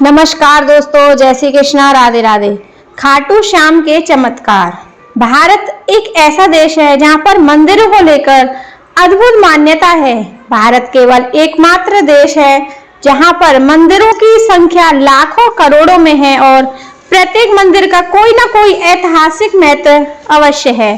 नमस्कार दोस्तों, जय श्री कृष्णा, राधे राधे। खाटू श्याम के चमत्कार। भारत एक ऐसा देश है जहां पर मंदिरों को लेकर अद्भुत मान्यता है। भारत केवल एकमात्र देश है जहां पर मंदिरों की संख्या लाखों करोड़ों में है और प्रत्येक मंदिर का कोई ना कोई ऐतिहासिक महत्व अवश्य है।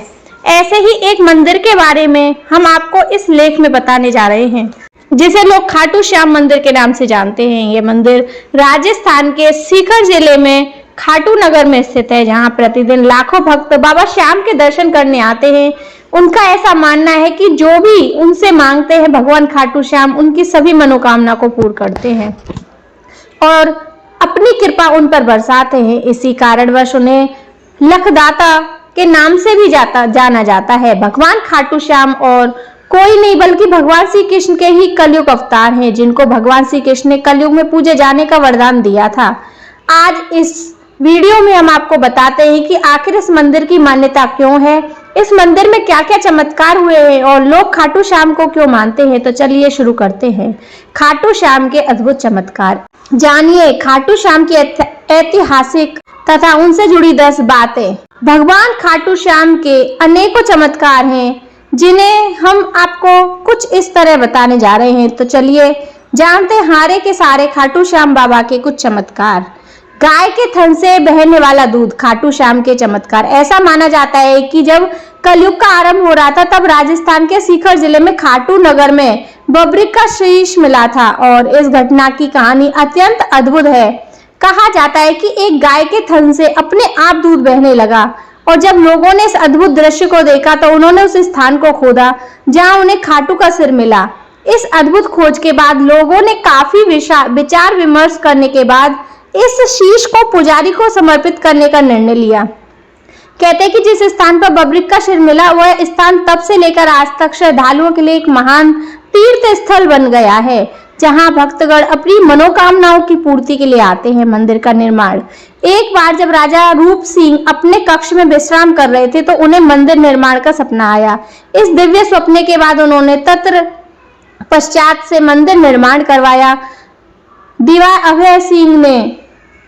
ऐसे ही एक मंदिर के बारे में हम आपको इस लेख में बताने जा रहे हैं, जिसे लोग खाटू श्याम मंदिर के नाम से जानते हैं। ये मंदिर राजस्थान के सीकर जिले में खाटू नगर में स्थित है, जहां प्रतिदिन लाखों भक्त बाबा श्याम के दर्शन करने आते हैं। उनका ऐसा मानना है कि जो भी उनसे मांगते हैं भगवान खाटू श्याम उनकी सभी मनोकामना को पूर्ण करते हैं और अपनी कृपा उन पर बरसाते हैं। इसी कारणवश उन्हें लखदाता के नाम से भी जाना जाता है। भगवान खाटू श्याम और कोई नहीं बल्कि भगवान श्री कृष्ण के ही कलयुग अवतार हैं, जिनको भगवान श्री कृष्ण ने कलयुग में पूजे जाने का वरदान दिया था। आज इस वीडियो में हम आपको बताते हैं कि आखिर इस मंदिर की मान्यता क्यों है, इस मंदिर में क्या क्या चमत्कार हुए हैं और लोग खाटू श्याम को क्यों मानते हैं। तो चलिए शुरू करते हैं। खाटू श्याम के अद्भुत चमत्कार जानिए। खाटू श्याम की ऐतिहासिक तथा उनसे जुड़ी 10 बातें। भगवान खाटू श्याम के अनेकों चमत्कार हैं, जिन्हें हम आपको कुछ इस तरह बताने जा रहे हैं। तो चलिए जानते हैं हारे के सारे खाटू श्याम बाबा के कुछ चमत्कार। गाय के थन से बहने वाला दूध। खाटू श्याम के चमत्कार। ऐसा माना जाता है कि जब कलयुग का आरंभ हो रहा था तब राजस्थान के सीकर जिले में खाटू नगर में बबरिक का शीश मिला था और इस घटना की कहानी अत्यंत अद्भुत है। कहा जाता है कि एक गाय के थन से अपने आप दूध बहने लगा और जब लोगों ने इस अद्भुत दृश्य को देखा तो उन्होंने उस स्थान को खोदा जहां उन्हें खाटू का सिर मिला। इस अद्भुत खोज के बाद लोगों ने काफी विचार विमर्श करने के बाद इस शीश को पुजारी को समर्पित करने का निर्णय लिया। कहते हैं कि जिस स्थान पर बबरिक का सिर मिला वह स्थान तब से लेकर आज तक श्रद्धालुओं के लिए एक महान तीर्थ स्थल बन गया है, जहां भक्तगण अपनी मनोकामनाओं की पूर्ति के लिए आते हैं। मंदिर का निर्माण। एक बार जब राजा रूप सिंह अपने कक्ष में विश्राम कर रहे थे तो उन्हें मंदिर निर्माण का सपना आया। इस दिव्य स्वप्न के बाद उन्होंने तत्र पश्चात से मंदिर निर्माण करवाया। दीवा अभय सिंह ने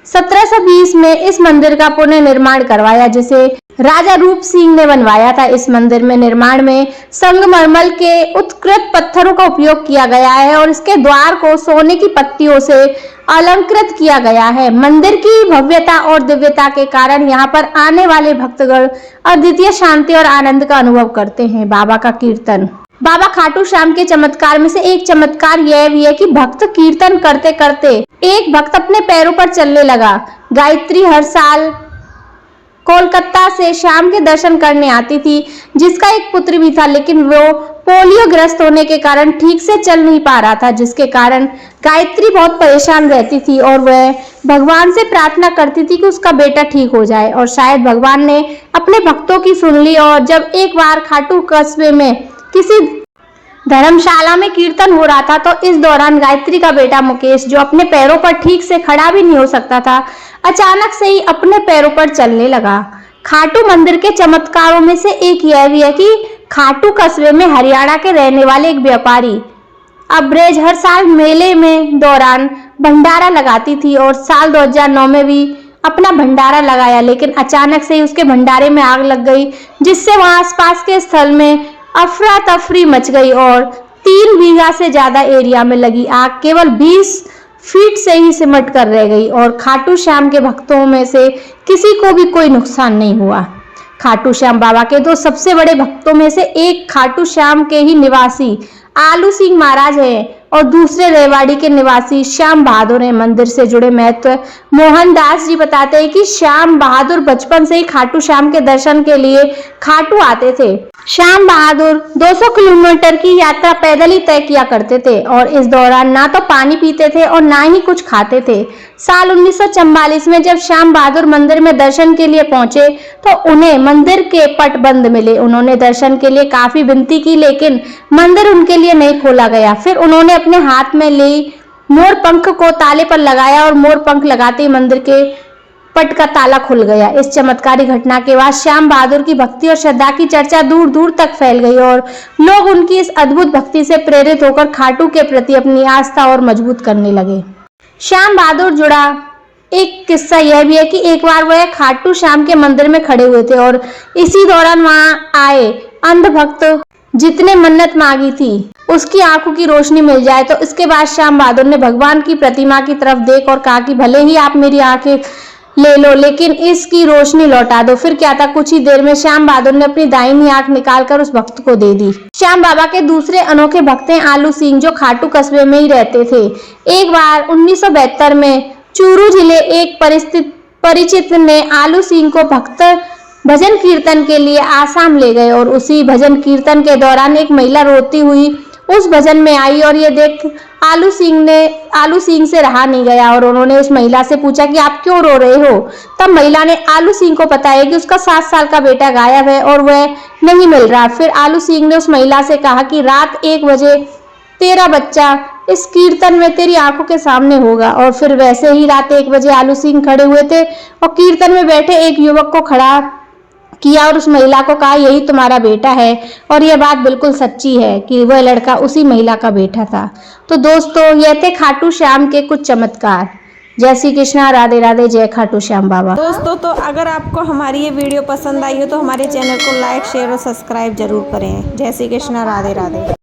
1720 में इस मंदिर का पुनर्निर्माण करवाया, जिसे राजा रूप सिंह ने बनवाया था। इस मंदिर में निर्माण में संगमरमर के उत्कृष्ट पत्थरों का उपयोग किया गया है और इसके द्वार को सोने की पत्तियों से अलंकृत किया गया है। मंदिर की भव्यता और दिव्यता के कारण यहाँ पर आने वाले भक्तगण अद्वितीय शांति और आनंद का अनुभव करते हैं। बाबा का कीर्तन। बाबा खाटू श्याम के चमत्कार में से एक चमत्कार यह भी है कि भक्त कीर्तन करते करते एक भक्त अपने पैरों पर चलने लगा। गायत्री हर साल कोलकाता से श्याम के दर्शन करने आती थी, जिसका एक पुत्र भी था, लेकिन वो पोलियो ग्रस्त होने के कारण ठीक से चल नहीं पा रहा था, जिसके कारण गायत्री बहुत परेशान रहती थी और वह भगवान से प्रार्थना करती थी कि उसका बेटा ठीक हो जाए। और शायद भगवान ने अपने भक्तों की सुन ली और जब एक बार खाटू कस्बे में किसी धर्मशाला में कीर्तन हो रहा था तो इस दौरान गायत्री का बेटा मुकेश, जो अपने पैरों पर ठीक से खड़ा भी नहीं हो सकता था, अचानक से ही अपने पैरों पर चलने लगा। खाटू मंदिर के चमत्कारों में से एक यह भी है कि खाटू कस्बे में हरियाणा के रहने वाले एक व्यापारी अब्रेज हर साल मेले में दौरान भंडारा लगाती थी और साल 2009 में भी अपना भंडारा लगाया, लेकिन अचानक से ही उसके भंडारे में आग लग गई, जिससे वहां आसपास के स्थल में अफरा तफरी मच गई और 3 बीघा से ज्यादा एरिया में लगी आग केवल 20 फीट से ही सिमट कर रह गई और खाटू श्याम के भक्तों में से किसी को भी कोई नुकसान नहीं हुआ। खाटू श्याम बाबा के 2 सबसे बड़े भक्तों में से एक खाटू श्याम के ही निवासी आलू सिंह महाराज हैं और दूसरे रेवाड़ी के निवासी श्याम बहादुर हैं। मंदिर से जुड़े महत्व। मोहनदास जी बताते हैं कि श्याम बहादुर बचपन से ही खाटू श्याम के दर्शन के लिए खाटू आते थे। श्याम बहादुर 200 किलोमीटर की यात्रा पैदल ही तय किया करते थे और इस दौरान ना तो पानी पीते थे और ना ही कुछ खाते थे। साल 1944 में जब श्याम बहादुर मंदिर में दर्शन के लिए पहुंचे तो उन्हें मंदिर के पट बंद मिले। उन्होंने दर्शन के लिए काफी विनती की, लेकिन मंदिर उनके लिए नहीं खोला गया। फिर उन्होंने अपने हाथ में ली मोर पंख को ताले पर लगाया और मोर पंख लगाते ही मंदिर के पट का ताला खुल गया। इस चमत्कारी घटना के बाद श्याम बहादुर की भक्ति और श्रद्धा की चर्चा दूर दूर तक फैल गई और लोग उनकी इस अद्भुत भक्ति से प्रेरित होकर खाटू के प्रति अपनी आस्था और मजबूत करने लगे। श्याम बहादुर जुड़ा एक किस्सा यह भी है कि एक बार वह खाटू श्याम के मंदिर में खड़े हुए थे और इसी दौरान वहां आए अंध भक्त जितने मन्नत मांगी थी उसकी आंखों की रोशनी मिल जाए। तो इसके बाद श्याम बहादुर ने भगवान की प्रतिमा की तरफ देख और कहा कि भले ही आप मेरी आंखें ले लो लेकिन इसकी रोशनी लौटा दो। फिर क्या था, कुछ ही देर में श्याम बहादुर ने अपनी दाहिनी आंख निकालकर उस भक्त को दे दी। श्याम बाबा के दूसरे अनोखे भक्त हैं आलू सिंह, जो खाटू कस्बे में ही रहते थे। एक बार 1972 में चूरू जिले एक परिचित ने आलू सिंह को भक्त भजन कीर्तन के लिए आसाम ले गए और उसी भजन कीर्तन के दौरान एक महिला रोती हुई उस भजन में आई और ये देख आलू सिंह से रहा नहीं गया और उन्होंने उस महिला से पूछा कि आप क्यों रो रहे हो। तब महिला ने आलू सिंह को बताया कि उसका 7 साल का बेटा गायब है और वह नहीं मिल रहा। फिर आलू सिंह ने उस महिला से कहा कि रात 1 बजे तेरा बच्चा इस कीर्तन में तेरी आंखों के सामने होगा। और फिर वैसे ही रात 1 बजे आलू सिंह खड़े हुए थे और कीर्तन में बैठे एक युवक को खड़ा किया और उस महिला को कहा यही तुम्हारा बेटा है। और यह बात बिल्कुल सच्ची है कि वह लड़का उसी महिला का बेटा था। तो दोस्तों, यह थे खाटू श्याम के कुछ चमत्कार। जय श्री कृष्णा, राधे राधे, जय खाटू श्याम बाबा। दोस्तों, तो अगर आपको हमारी ये वीडियो पसंद आई हो तो हमारे चैनल को लाइक, शेयर और सब्सक्राइब जरूर करें। जय श्री कृष्णा, राधे राधे।